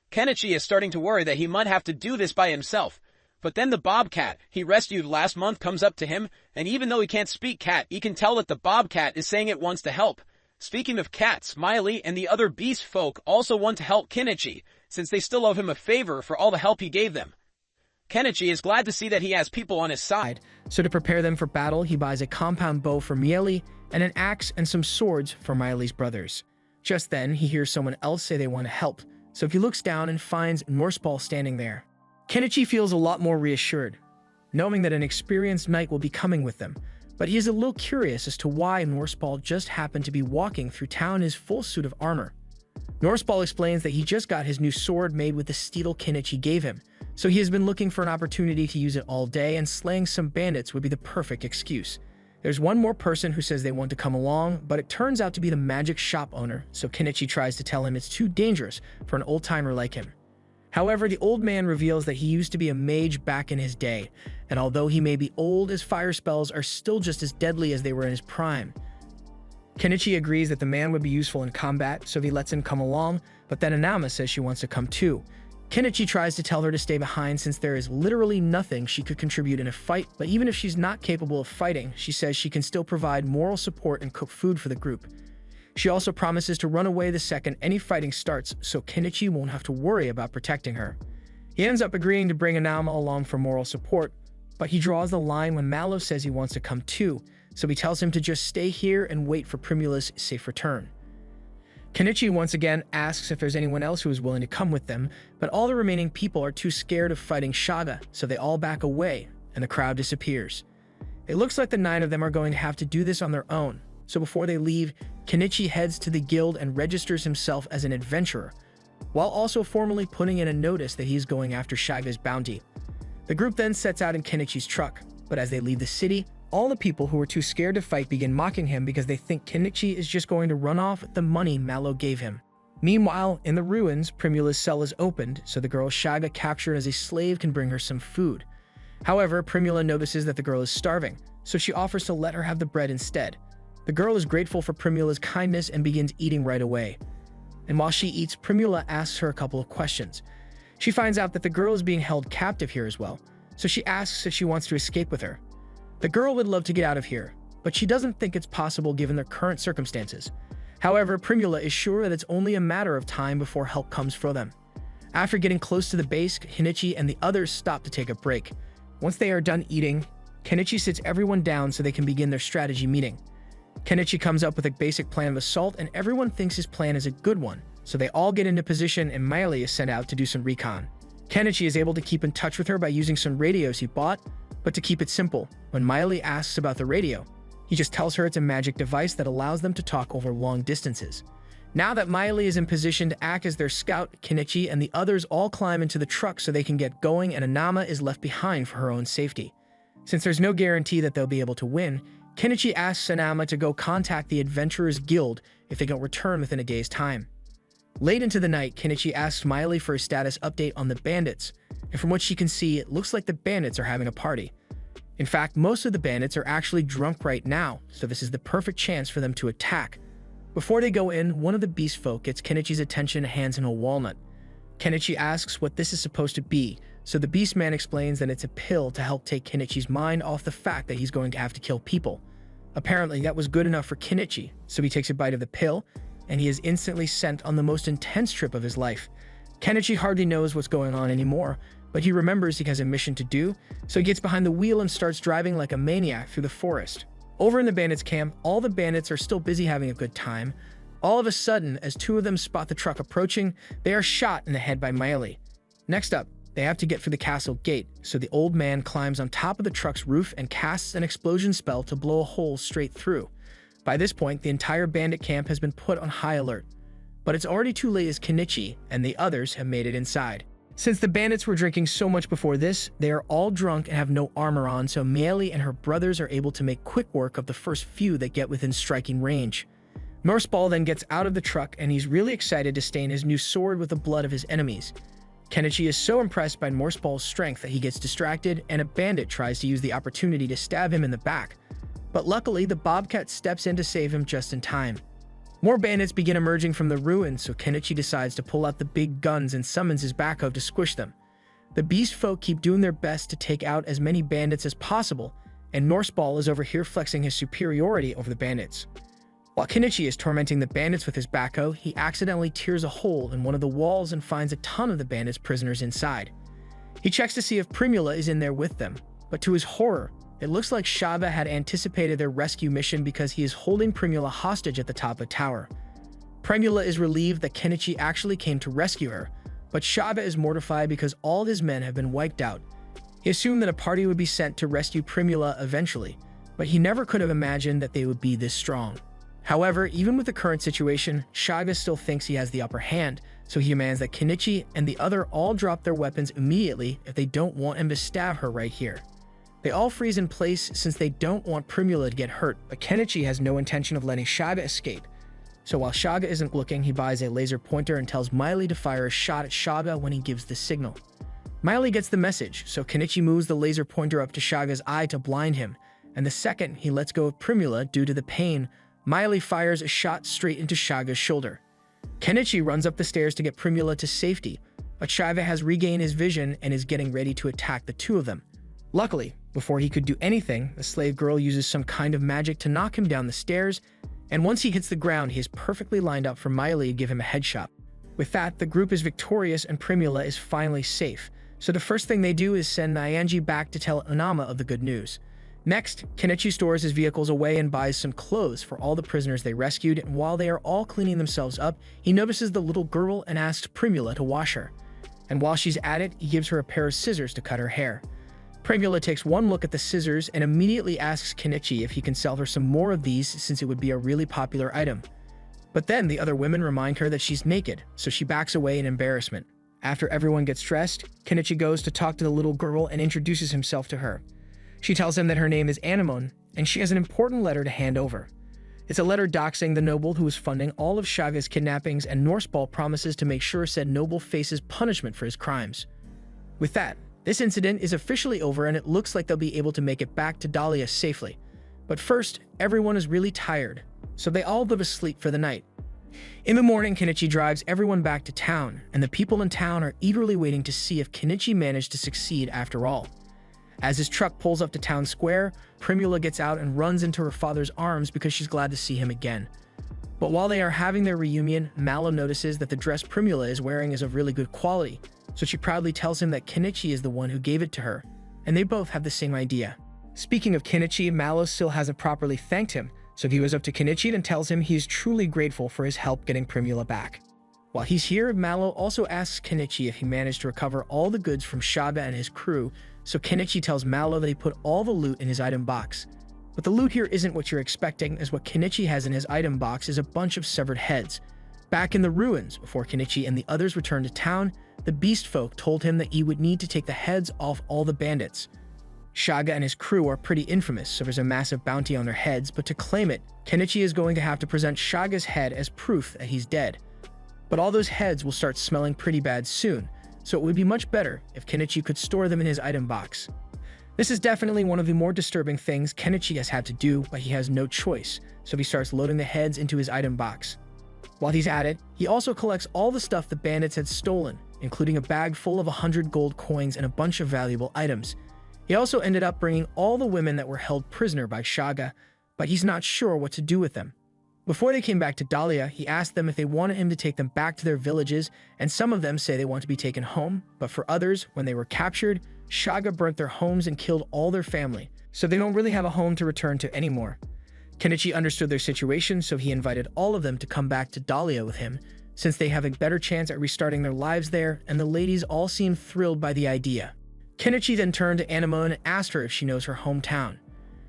Kenichi is starting to worry that he might have to do this by himself, but then the bobcat he rescued last month comes up to him, and even though he can't speak cat, he can tell that the bobcat is saying it wants to help. Speaking of cats, Miley and the other beast folk also want to help Kenichi, since they still owe him a favor for all the help he gave them. Kenichi is glad to see that he has people on his side, so to prepare them for battle, he buys a compound bow for Miele and an axe and some swords for Miley's brothers. Just then, he hears someone else say they want to help, so he looks down and finds Norseball standing there. Kenichi feels a lot more reassured, knowing that an experienced knight will be coming with them, but he is a little curious as to why Norseball just happened to be walking through town in his full suit of armor. Norseball explains that he just got his new sword made with the steel Kenichi gave him, so he has been looking for an opportunity to use it all day, and slaying some bandits would be the perfect excuse. There's one more person who says they want to come along, but it turns out to be the magic shop owner, so Kenichi tries to tell him it's too dangerous for an old-timer like him. However, the old man reveals that he used to be a mage back in his day, and although he may be old, his fire spells are still just as deadly as they were in his prime. Kenichi agrees that the man would be useful in combat, so he lets him come along, but then Anama says she wants to come too. Kenichi tries to tell her to stay behind since there is literally nothing she could contribute in a fight, but even if she's not capable of fighting, she says she can still provide moral support and cook food for the group. She also promises to run away the second any fighting starts, so Kenichi won't have to worry about protecting her. He ends up agreeing to bring Anama along for moral support, but he draws the line when Mallow says he wants to come too, so he tells him to just stay here and wait for Primula's safe return. Kenichi once again asks if there's anyone else who is willing to come with them, but all the remaining people are too scared of fighting Shaga, so they all back away, and the crowd disappears. It looks like the 9 of them are going to have to do this on their own, so before they leave, Kenichi heads to the guild and registers himself as an adventurer, while also formally putting in a notice that he's going after Shaga's bounty. The group then sets out in Kenichi's truck, but as they leave the city, all the people who are too scared to fight begin mocking him because they think Kenichi is just going to run off with the money Mallow gave him. Meanwhile, in the ruins, Primula's cell is opened, so the girl Shaga captured as a slave can bring her some food. However, Primula notices that the girl is starving, so she offers to let her have the bread instead. The girl is grateful for Primula's kindness and begins eating right away. And while she eats, Primula asks her a couple of questions. She finds out that the girl is being held captive here as well, so she asks if she wants to escape with her. The girl would love to get out of here, but she doesn't think it's possible given their current circumstances. However, Primula is sure that it's only a matter of time before help comes for them. After getting close to the base, Kenichi and the others stop to take a break. Once they are done eating, Kenichi sits everyone down so they can begin their strategy meeting. Kenichi comes up with a basic plan of assault, and everyone thinks his plan is a good one, so they all get into position and Miley is sent out to do some recon. Kenichi is able to keep in touch with her by using some radios he bought, but to keep it simple, when Miley asks about the radio, he just tells her it's a magic device that allows them to talk over long distances. Now that Miley is in position to act as their scout, Kenichi and the others all climb into the truck so they can get going, and Anama is left behind for her own safety. Since there's no guarantee that they'll be able to win, Kenichi asks Anama to go contact the Adventurers Guild if they don't return within a day's time. Late into the night, Kenichi asks Miley for a status update on the bandits, and from what she can see, it looks like the bandits are having a party. In fact, most of the bandits are actually drunk right now, so this is the perfect chance for them to attack. Before they go in, one of the beast folk gets Kenichi's attention and hands him a walnut. Kenichi asks what this is supposed to be, so the beast man explains that it's a pill to help take Kenichi's mind off the fact that he's going to have to kill people. Apparently, that was good enough for Kenichi, so he takes a bite of the pill, and he is instantly sent on the most intense trip of his life. Kenichi hardly knows what's going on anymore, but he remembers he has a mission to do, so he gets behind the wheel and starts driving like a maniac through the forest. Over in the bandits' camp, all the bandits are still busy having a good time. All of a sudden, as two of them spot the truck approaching, they are shot in the head by Miley. Next up, they have to get through the castle gate, so the old man climbs on top of the truck's roof and casts an explosion spell to blow a hole straight through. By this point, the entire bandit camp has been put on high alert. But it's already too late as Kenichi and the others have made it inside. Since the bandits were drinking so much before this, they are all drunk and have no armor on, so Miley and her brothers are able to make quick work of the first few that get within striking range. Norseball then gets out of the truck and he's really excited to stain his new sword with the blood of his enemies. Kenichi is so impressed by Norseball's strength that he gets distracted and a bandit tries to use the opportunity to stab him in the back. But luckily, the Bobcat steps in to save him just in time. More bandits begin emerging from the ruins, so Kenichi decides to pull out the big guns and summons his backhoe to squish them. The beast folk keep doing their best to take out as many bandits as possible, and Norseball is over here flexing his superiority over the bandits. While Kenichi is tormenting the bandits with his backhoe, he accidentally tears a hole in one of the walls and finds a ton of the bandits' prisoners inside. He checks to see if Primula is in there with them, but to his horror, it looks like Shaba had anticipated their rescue mission because he is holding Primula hostage at the top of the tower. Primula is relieved that Kenichi actually came to rescue her, but Shaba is mortified because all his men have been wiped out. He assumed that a party would be sent to rescue Primula eventually, but he never could have imagined that they would be this strong. However, even with the current situation, Shaba still thinks he has the upper hand, so he demands that Kenichi and the other all drop their weapons immediately if they don't want him to stab her right here. They all freeze in place since they don't want Primula to get hurt, but Kenichi has no intention of letting Shaba escape. So while Shaba isn't looking, he buys a laser pointer and tells Miley to fire a shot at Shaba when he gives the signal. Miley gets the message, so Kenichi moves the laser pointer up to Shaga's eye to blind him, and the second he lets go of Primula due to the pain, Miley fires a shot straight into Shaga's shoulder. Kenichi runs up the stairs to get Primula to safety, but Shaba has regained his vision and is getting ready to attack the two of them. Luckily, before he could do anything, the slave girl uses some kind of magic to knock him down the stairs, and once he hits the ground, he is perfectly lined up for Miley to give him a headshot. With that, the group is victorious and Primula is finally safe, so the first thing they do is send Nyanji back to tell Onama of the good news. Next, Kenichi stores his vehicles away and buys some clothes for all the prisoners they rescued, and while they are all cleaning themselves up, he notices the little girl and asks Primula to wash her. And while she's at it, he gives her a pair of scissors to cut her hair. Primula takes one look at the scissors and immediately asks Kenichi if he can sell her some more of these since it would be a really popular item. But then the other women remind her that she's naked, so she backs away in embarrassment. After everyone gets dressed, Kenichi goes to talk to the little girl and introduces himself to her. She tells him that her name is Anemone, and she has an important letter to hand over. It's a letter doxing the noble who is funding all of Shaga's kidnappings, and Norseball promises to make sure said noble faces punishment for his crimes. With that, this incident is officially over and it looks like they'll be able to make it back to Dahlia safely. But first, everyone is really tired, so they all go to sleep for the night. In the morning, Kenichi drives everyone back to town, and the people in town are eagerly waiting to see if Kenichi managed to succeed after all. As his truck pulls up to town square, Primula gets out and runs into her father's arms because she's glad to see him again. But while they are having their reunion, Mallow notices that the dress Primula is wearing is of really good quality, so she proudly tells him that Kenichi is the one who gave it to her, and they both have the same idea. Speaking of Kenichi, Mallow still hasn't properly thanked him, so he goes up to Kenichi and tells him he is truly grateful for his help getting Primula back. While he's here, Mallow also asks Kenichi if he managed to recover all the goods from Shaba and his crew, so Kenichi tells Mallow that he put all the loot in his item box. But the loot here isn't what you're expecting, as what Kenichi has in his item box is a bunch of severed heads. Back in the ruins, before Kenichi and the others returned to town, the beast folk told him that he would need to take the heads off all the bandits. Shaga and his crew are pretty infamous, so there's a massive bounty on their heads, but to claim it, Kenichi is going to have to present Shaga's head as proof that he's dead. But all those heads will start smelling pretty bad soon, so it would be much better if Kenichi could store them in his item box. This is definitely one of the more disturbing things Kenichi has had to do, but he has no choice, so he starts loading the heads into his item box. While he's at it, he also collects all the stuff the bandits had stolen, including a bag full of 100 gold coins and a bunch of valuable items. He also ended up bringing all the women that were held prisoner by Shaga, but he's not sure what to do with them. Before they came back to Dahlia, he asked them if they wanted him to take them back to their villages, and some of them say they want to be taken home, but for others, when they were captured, Shaga burnt their homes and killed all their family, so they don't really have a home to return to anymore. Kenichi understood their situation, so he invited all of them to come back to Dahlia with him, since they have a better chance at restarting their lives there, and the ladies all seem thrilled by the idea. Kenichi then turned to Anemone and asked her if she knows her hometown.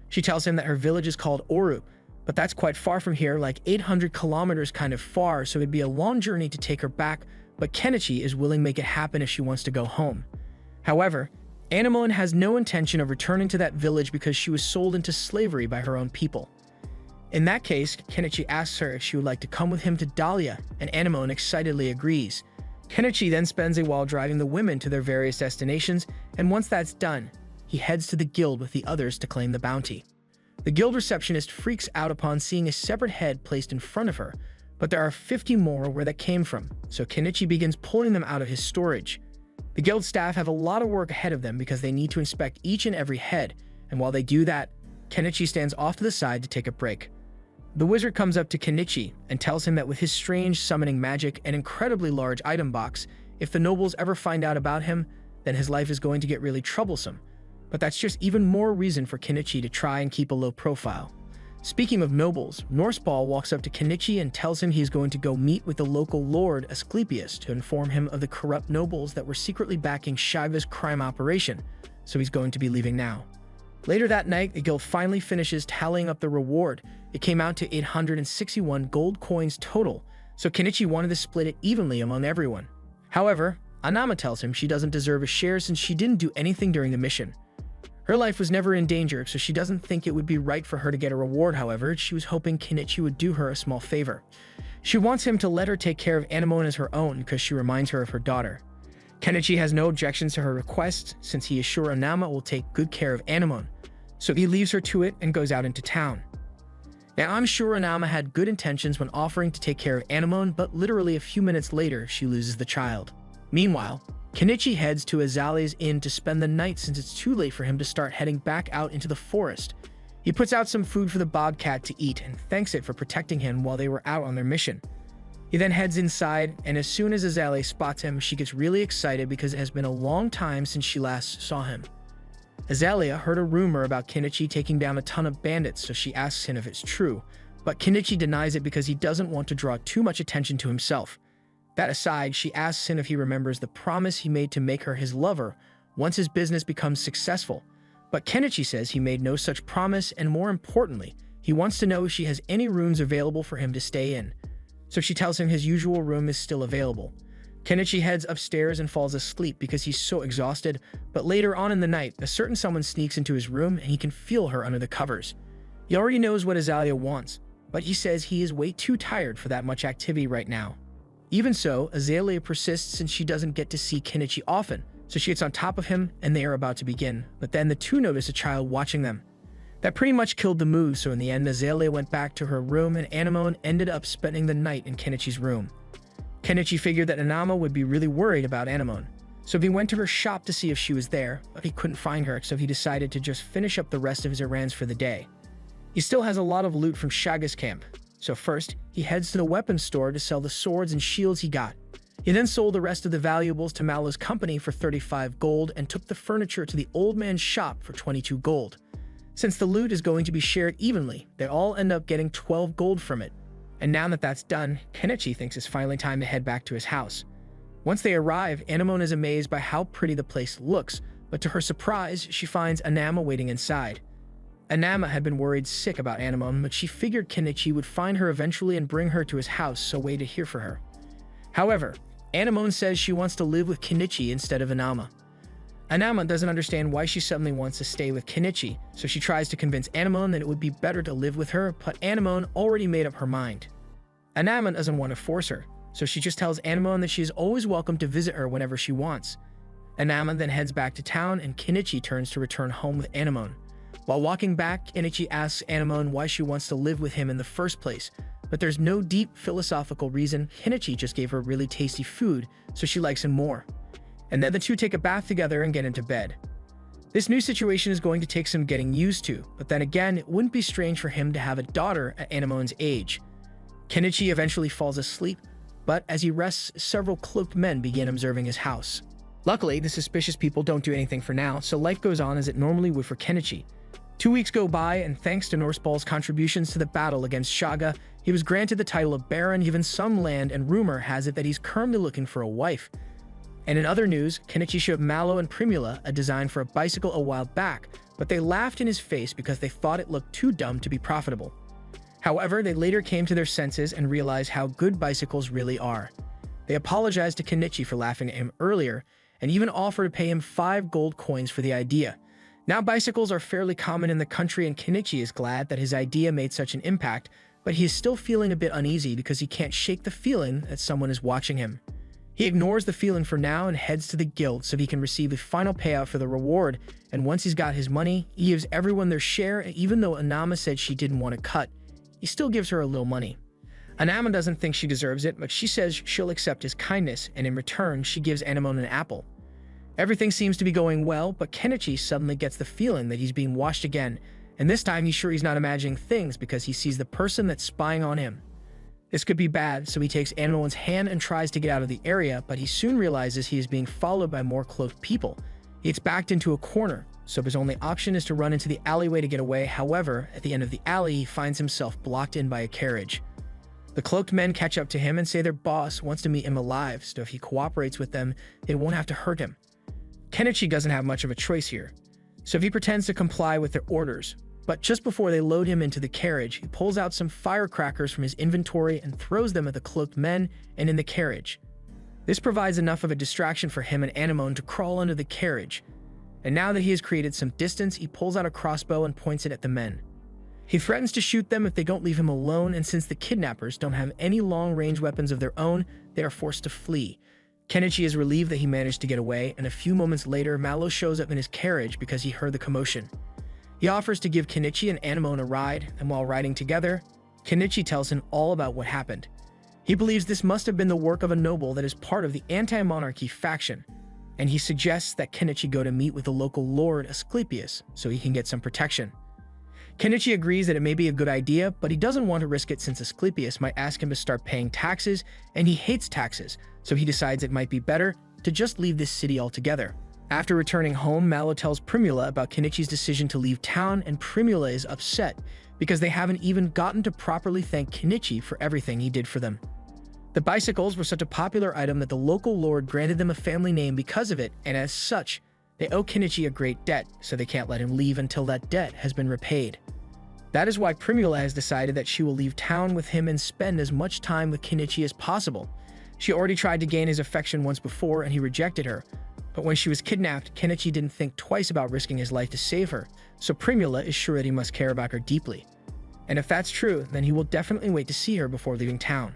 She tells him that her village is called Oru, but that's quite far from here, like 800 kilometers kind of far, so it'd be a long journey to take her back, but Kenichi is willing to make it happen if she wants to go home. However, Anemone has no intention of returning to that village because she was sold into slavery by her own people. In that case, Kenichi asks her if she would like to come with him to Dahlia, and Anemone excitedly agrees. Kenichi then spends a while driving the women to their various destinations, and once that's done, he heads to the guild with the others to claim the bounty. The guild receptionist freaks out upon seeing a separate head placed in front of her, but there are 50 more where that came from, so Kenichi begins pulling them out of his storage. The guild staff have a lot of work ahead of them because they need to inspect each and every head, and while they do that, Kenichi stands off to the side to take a break. The wizard comes up to Kenichi and tells him that with his strange summoning magic and incredibly large item box, if the nobles ever find out about him, then his life is going to get really troublesome. But that's just even more reason for Kenichi to try and keep a low profile. Speaking of nobles, Norseball walks up to Kenichi and tells him he's going to go meet with the local lord Asclepius to inform him of the corrupt nobles that were secretly backing Shaga's crime operation, so he's going to be leaving now. Later that night, the guild finally finishes tallying up the reward. It came out to 861 gold coins total, so Kenichi wanted to split it evenly among everyone. However, Anama tells him she doesn't deserve a share since she didn't do anything during the mission. Her life was never in danger, so she doesn't think it would be right for her to get a reward. However, she was hoping Kenichi would do her a small favor. She wants him to let her take care of Anemone as her own because she reminds her of her daughter. Kenichi has no objections to her request since he is sure Anama will take good care of Anemone, so he leaves her to it and goes out into town. Now, I'm sure Anama had good intentions when offering to take care of Anemone, but literally a few minutes later, she loses the child. Meanwhile, Kenichi heads to Azale's inn to spend the night since it's too late for him to start heading back out into the forest. He puts out some food for the bobcat to eat and thanks it for protecting him while they were out on their mission. He then heads inside, and as soon as Azale spots him, she gets really excited because it has been a long time since she last saw him. Azalea heard a rumor about Kenichi taking down a ton of bandits, so she asks him if it's true, but Kenichi denies it because he doesn't want to draw too much attention to himself. That aside, she asks him if he remembers the promise he made to make her his lover once his business becomes successful, but Kenichi says he made no such promise, and more importantly, he wants to know if she has any rooms available for him to stay in. So she tells him his usual room is still available. Kenichi heads upstairs and falls asleep because he's so exhausted, but later on in the night, a certain someone sneaks into his room and he can feel her under the covers. He already knows what Azalea wants, but he says he is way too tired for that much activity right now. Even so, Azalea persists since she doesn't get to see Kenichi often, so she gets on top of him and they are about to begin, but then the two notice a child watching them. That pretty much killed the mood, so in the end, Azalea went back to her room and Anemone ended up spending the night in Kenichi's room. Kenichi figured that Anama would be really worried about Anemone, so he went to her shop to see if she was there, but he couldn't find her, so he decided to just finish up the rest of his errands for the day. He still has a lot of loot from Shaga's camp, so first, he heads to the weapons store to sell the swords and shields he got. He then sold the rest of the valuables to Malo's company for 35 gold and took the furniture to the old man's shop for 22 gold. Since the loot is going to be shared evenly, they all end up getting 12 gold from it. And now that that's done, Kenichi thinks it's finally time to head back to his house. Once they arrive, Anemone is amazed by how pretty the place looks, but to her surprise, she finds Anama waiting inside. Anama had been worried sick about Anemone, but she figured Kenichi would find her eventually and bring her to his house, so waited here for her. However, Anemone says she wants to live with Kenichi instead of Anama. Anama doesn't understand why she suddenly wants to stay with Kenichi, so she tries to convince Anemone that it would be better to live with her, but Anemone already made up her mind. Anama doesn't want to force her, so she just tells Anemone that she is always welcome to visit her whenever she wants. Anemone then heads back to town, and Kenichi turns to return home with Anemone. While walking back, Kenichi asks Anemone why she wants to live with him in the first place, but there's no deep philosophical reason. Kenichi just gave her really tasty food, so she likes him more. And then the two take a bath together and get into bed. This new situation is going to take some getting used to, but then again, it wouldn't be strange for him to have a daughter at Anemone's age. Kenichi eventually falls asleep, but as he rests, several cloaked men begin observing his house. Luckily, the suspicious people don't do anything for now, so life goes on as it normally would for Kenichi. 2 weeks go by, and thanks to Norseball's contributions to the battle against Shaga, he was granted the title of Baron, given some land, and rumor has it that he's currently looking for a wife. And in other news, Kenichi showed Mallow and Primula a design for a bicycle a while back, but they laughed in his face because they thought it looked too dumb to be profitable. However, they later came to their senses and realized how good bicycles really are. They apologized to Kenichi for laughing at him earlier, and even offered to pay him 5 gold coins for the idea. Now bicycles are fairly common in the country, and Kenichi is glad that his idea made such an impact, but he is still feeling a bit uneasy because he can't shake the feeling that someone is watching him. He ignores the feeling for now and heads to the guild so he can receive the final payout for the reward, and once he's got his money, he gives everyone their share, and even though Anama said she didn't want to cut, he still gives her a little money. Anama doesn't think she deserves it, but she says she'll accept his kindness, and in return, she gives Anemone an apple. Everything seems to be going well, but Kenichi suddenly gets the feeling that he's being watched again, and this time he's sure he's not imagining things because he sees the person that's spying on him. This could be bad, so he takes Anemone's hand and tries to get out of the area, but he soon realizes he is being followed by more cloaked people. He gets backed into a corner, so his only option is to run into the alleyway to get away. However, at the end of the alley, he finds himself blocked in by a carriage. The cloaked men catch up to him and say their boss wants to meet him alive, so if he cooperates with them, they won't have to hurt him. Kenichi doesn't have much of a choice here, so he pretends to comply with their orders. But just before they load him into the carriage, he pulls out some firecrackers from his inventory and throws them at the cloaked men and in the carriage. This provides enough of a distraction for him and Anemone to crawl under the carriage. And now that he has created some distance, he pulls out a crossbow and points it at the men. He threatens to shoot them if they don't leave him alone, and since the kidnappers don't have any long-range weapons of their own, they are forced to flee. Kenichi is relieved that he managed to get away, and a few moments later, Mallow shows up in his carriage because he heard the commotion. He offers to give Kenichi and Anemone a ride, and while riding together, Kenichi tells him all about what happened. He believes this must have been the work of a noble that is part of the anti-monarchy faction, and he suggests that Kenichi go to meet with the local lord Asclepius so he can get some protection. Kenichi agrees that it may be a good idea, but he doesn't want to risk it since Asclepius might ask him to start paying taxes, and he hates taxes, so he decides it might be better to just leave this city altogether. After returning home, Mallow tells Primula about Kenichi's decision to leave town, and Primula is upset because they haven't even gotten to properly thank Kenichi for everything he did for them. The bicycles were such a popular item that the local lord granted them a family name because of it, and as such, they owe Kenichi a great debt, so they can't let him leave until that debt has been repaid. That is why Primula has decided that she will leave town with him and spend as much time with Kenichi as possible. She already tried to gain his affection once before, and he rejected her. But when she was kidnapped, Kenichi didn't think twice about risking his life to save her, so Primula is sure that he must care about her deeply. And if that's true, then he will definitely wait to see her before leaving town.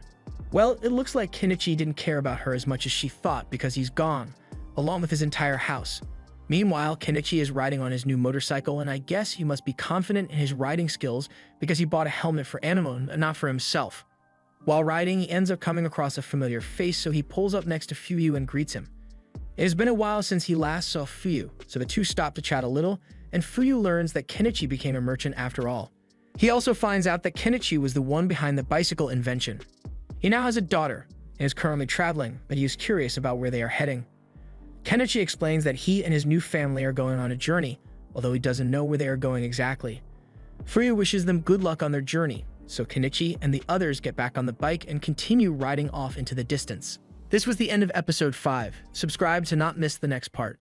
Well, it looks like Kenichi didn't care about her as much as she thought because he's gone, along with his entire house. Meanwhile, Kenichi is riding on his new motorcycle, and I guess he must be confident in his riding skills because he bought a helmet for Anemone, and not for himself. While riding, he ends up coming across a familiar face, so he pulls up next to Fuyu and greets him. It has been a while since he last saw Fuyu, so the two stop to chat a little, and Fuyu learns that Kenichi became a merchant after all. He also finds out that Kenichi was the one behind the bicycle invention. He now has a daughter, and is currently traveling, but he is curious about where they are heading. Kenichi explains that he and his new family are going on a journey, although he doesn't know where they are going exactly. Fuyu wishes them good luck on their journey, so Kenichi and the others get back on the bike and continue riding off into the distance. This was the end of episode 5. Subscribe to not miss the next part.